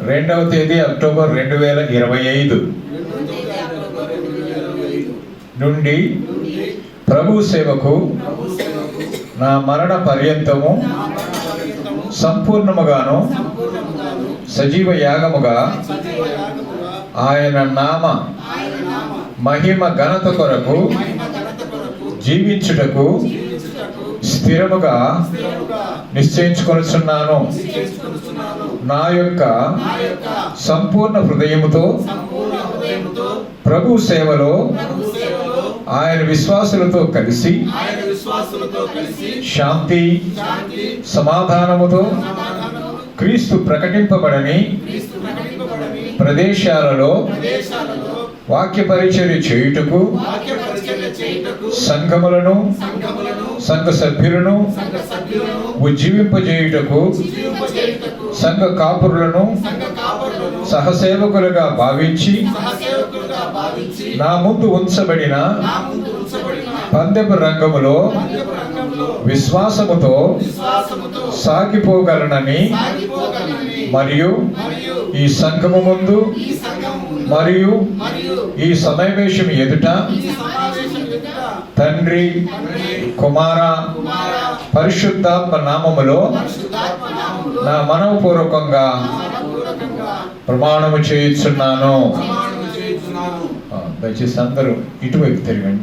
2వ తేదీ అక్టోబర్ 2025 నుండి ప్రభు సేవకు నా మరణ పర్యంతము సంపూర్ణముగాను సజీవ యాగముగా ఆయన నామ మహిమ ఘనత కొరకు జీవించుటకు స్థిరముగా నిశ్చయించుకొనుచున్నాను. నా యొక్క సంపూర్ణ హృదయముతో ప్రభు సేవలో ఆయన విశ్వాసులతో కలిసి శాంతి సమాధానముతో క్రీస్తు ప్రకటింపబడని ప్రదేశాలలో వాక్య పరిచర్య చేయుటకు సంఘములను సంఘ సభ్యులను ఉజ్జీవింపజేయుటకు సంఘ కాపురులను సహసేవకులుగా భావించి నా ముందు ఉంచబడిన పందెపు రంగములో విశ్వాసముతో సాగిపోగలనని మరియు ఈ సంఘము ముందు మరియు ఈ సమావేశం ఎదుట తండ్రి కుమార పరిశుద్ధాత్మ నామములో నా మనఃపూర్వకంగా ప్రమాణము చేయుచున్నాను. దయచేసి అందరూ ఇటువైపు తిరగండి.